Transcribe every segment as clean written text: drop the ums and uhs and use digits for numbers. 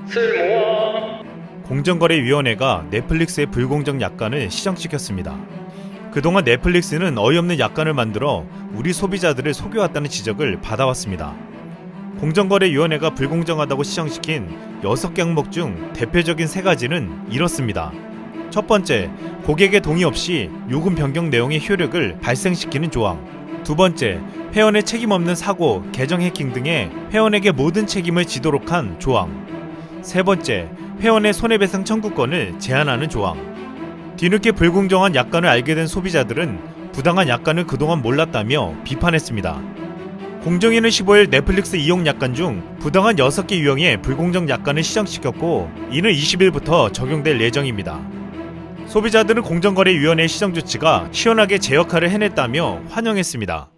쓸모아. 공정거래위원회가 넷플릭스의 불공정 약관을 시정시켰습니다. 그동안 넷플릭스는 어이없는 약관을 만들어 우리 소비자들을 속여왔다는 지적을 받아왔습니다. 공정거래위원회가 불공정하다고 시정시킨 6개 항목 중 대표적인 3가지는 이렇습니다. 첫 번째, 고객의 동의 없이 요금 변경 내용의 효력을 발생시키는 조항. 두 번째, 회원의 책임 없는 사고, 계정 해킹 등의 회원에게 모든 책임을 지도록 한 조항. 세 번째, 회원의 손해배상 청구권을 제한하는 조항. 뒤늦게 불공정한 약관을 알게 된 소비자들은 부당한 약관을 그동안 몰랐다며 비판했습니다. 공정위는 15일 넷플릭스 이용 약관 중 부당한 6개 유형의 불공정 약관을 시정시켰고 이는 20일부터 적용될 예정입니다. 소비자들은 공정거래위원회의 시정 조치가 시원하게 제 역할을 해냈다며 환영했습니다.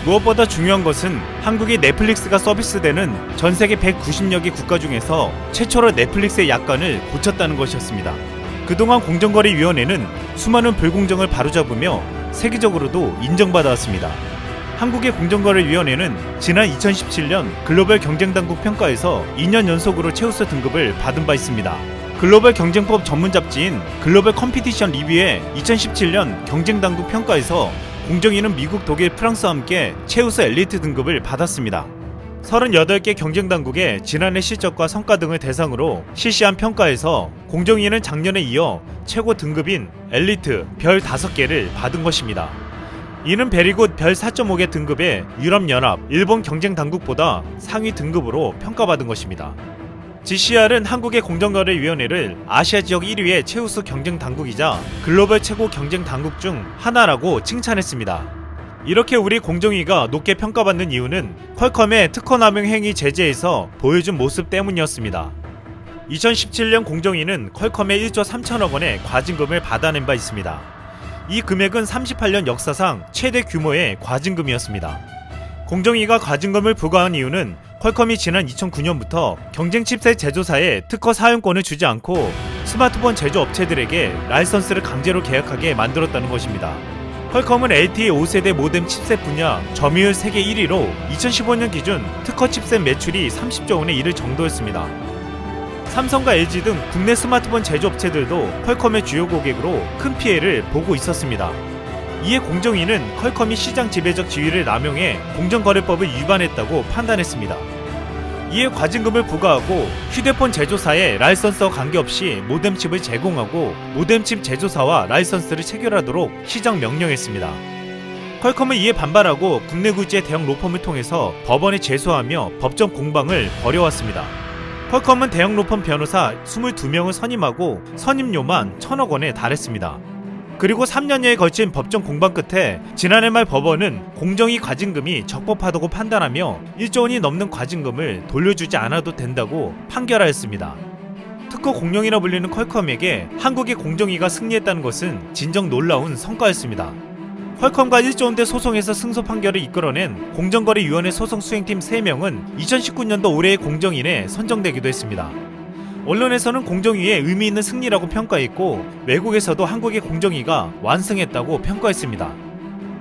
무엇보다 중요한 것은 한국의 넷플릭스가 서비스되는 전 세계 190여 개 국가 중에서 최초로 넷플릭스의 약관을 고쳤다는 것이었습니다. 그동안 공정거래위원회는 수많은 불공정을 바로잡으며 세계적으로도 인정받아왔습니다. 한국의 공정거래위원회는 지난 2017년 글로벌 경쟁당국 평가에서 2년 연속으로 최우수 등급을 받은 바 있습니다. 글로벌 경쟁법 전문 잡지인 글로벌 컴피티션 리뷰의 2017년 경쟁당국 평가에서 공정위는 미국, 독일, 프랑스와 함께 최우수 엘리트 등급을 받았습니다. 38개 경쟁당국의 지난해 실적과 성과 등을 대상으로 실시한 평가에서 공정위는 작년에 이어 최고 등급인 엘리트 별 5개를 받은 것입니다. 이는 베리굿 별 4.5개 등급의 유럽연합, 일본 경쟁당국보다 상위 등급으로 평가받은 것입니다. GCR은 한국의 공정거래위원회를 아시아 지역 1위의 최우수 경쟁당국이자 글로벌 최고 경쟁당국 중 하나라고 칭찬했습니다. 이렇게 우리 공정위가 높게 평가받는 이유는 퀄컴의 특허 남용 행위 제재에서 보여준 모습 때문이었습니다. 2017년 공정위는 퀄컴에 1조 3천억 원의 과징금을 받아낸 바 있습니다. 이 금액은 38년 역사상 최대 규모의 과징금이었습니다. 공정위가 과징금을 부과한 이유는 퀄컴이 지난 2009년부터 경쟁 칩셋 제조사에 특허 사용권을 주지 않고 스마트폰 제조업체들에게 라이선스를 강제로 계약하게 만들었다는 것입니다. 퀄컴은 LTE 5세대 모뎀 칩셋 분야 점유율 세계 1위로 2015년 기준 특허 칩셋 매출이 30조 원에 이를 정도였습니다. 삼성과 LG 등 국내 스마트폰 제조업체들도 퀄컴의 주요 고객으로 큰 피해를 보고 있었습니다. 이에 공정위는 퀄컴이 시장 지배적 지위를 남용해 공정거래법을 위반했다고 판단했습니다. 이에 과징금을 부과하고 휴대폰 제조사에 라이선스와 관계없이 모뎀칩을 제공하고 모뎀칩 제조사와 라이선스를 체결하도록 시정 명령했습니다. 퀄컴은 이에 반발하고 국내 굴지의 대형 로펌을 통해서 법원에 제소하며 법정 공방을 벌여왔습니다. 퀄컴은 대형 로펌 변호사 22명을 선임하고 선임료만 1,000억 원에 달했습니다. 그리고 3년여에 걸친 법정 공방 끝에 지난해 말 법원은 공정위 과징금이 적법하다고 판단하며 1조 원이 넘는 과징금을 돌려주지 않아도 된다고 판결하였습니다. 특허 공룡이라 불리는 퀄컴에게 한국의 공정위가 승리했다는 것은 진정 놀라운 성과였습니다. 퀄컴과 1조 원대 소송에서 승소 판결을 이끌어낸 공정거래위원회 소송 수행팀 3명은 2019년도 올해의 공정인에 선정되기도 했습니다. 언론에서는 공정위의 의미 있는 승리라고 평가했고 외국에서도 한국의 공정위가 완승했다고 평가했습니다.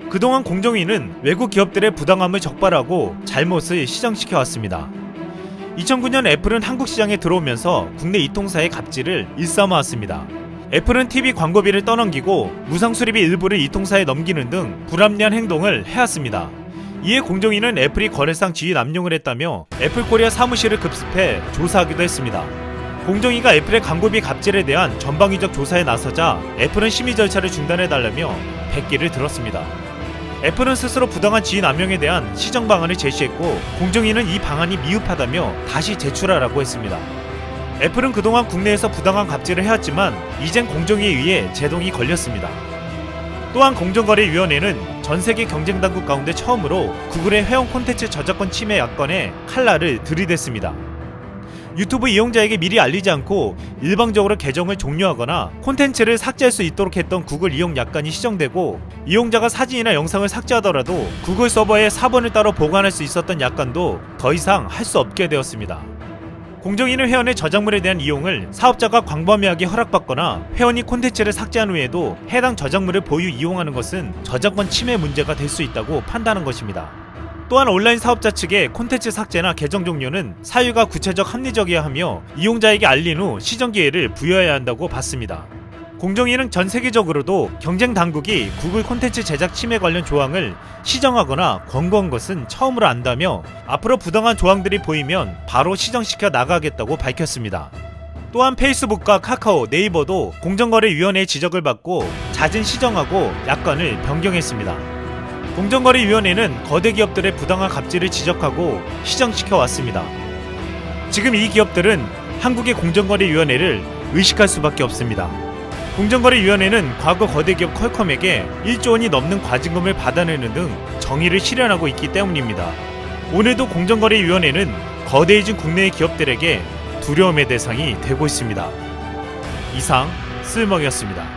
그동안 공정위는 외국 기업들의 부당함을 적발하고 잘못을 시정시켜왔습니다. 2009년 애플은 한국 시장에 들어오면서 국내 이통사의 갑질을 일삼아왔습니다. 애플은 TV 광고비를 떠넘기고 무상 수리비 일부를 이통사에 넘기는 등 불합리한 행동을 해왔습니다. 이에 공정위는 애플이 거래상 지위 남용을 했다며 애플코리아 사무실을 급습해 조사하기도 했습니다. 공정위가 애플의 광고비 갑질에 대한 전방위적 조사에 나서자 애플은 심의 절차를 중단해달라며 백기를 들었습니다. 애플은 스스로 부당한 지위 남용에 대한 시정 방안을 제시했고 공정위는 이 방안이 미흡하다며 다시 제출하라고 했습니다. 애플은 그동안 국내에서 부당한 갑질을 해왔지만 이젠 공정위에 의해 제동이 걸렸습니다. 또한 공정거래위원회는 전세계 경쟁당국 가운데 처음으로 구글의 회원 콘텐츠 저작권 침해 약관에 칼날을 들이댔습니다. 유튜브 이용자에게 미리 알리지 않고 일방적으로 계정을 종료하거나 콘텐츠를 삭제할 수 있도록 했던 구글 이용 약관이 시정되고 이용자가 사진이나 영상을 삭제하더라도 구글 서버에 4번을 따로 보관할 수 있었던 약관도 더 이상 할 수 없게 되었습니다. 공정위는 회원의 저작물에 대한 이용을 사업자가 광범위하게 허락받거나 회원이 콘텐츠를 삭제한 후에도 해당 저작물을 보유 이용하는 것은 저작권 침해 문제가 될 수 있다고 판단한 것입니다. 또한 온라인 사업자 측의 콘텐츠 삭제나 계정 종료는 사유가 구체적 합리적이어야 하며 이용자에게 알린 후 시정 기회를 부여해야 한다고 봤습니다. 공정위는 전 세계적으로도 경쟁 당국이 구글 콘텐츠 제작 침해 관련 조항을 시정하거나 권고한 것은 처음으로 안다며 앞으로 부당한 조항들이 보이면 바로 시정시켜 나가겠다고 밝혔습니다. 또한 페이스북과 카카오, 네이버도 공정거래위원회의 지적을 받고 잦은 시정하고 약관을 변경했습니다. 공정거래위원회는 거대 기업들의 부당한 갑질을 지적하고 시정시켜 왔습니다. 지금 이 기업들은 한국의 공정거래위원회를 의식할 수밖에 없습니다. 공정거래위원회는 과거 거대 기업 퀄컴에게 1조 원이 넘는 과징금을 받아내는 등 정의를 실현하고 있기 때문입니다. 오늘도 공정거래위원회는 거대해진 국내의 기업들에게 두려움의 대상이 되고 있습니다. 이상 쓸먹이었습니다.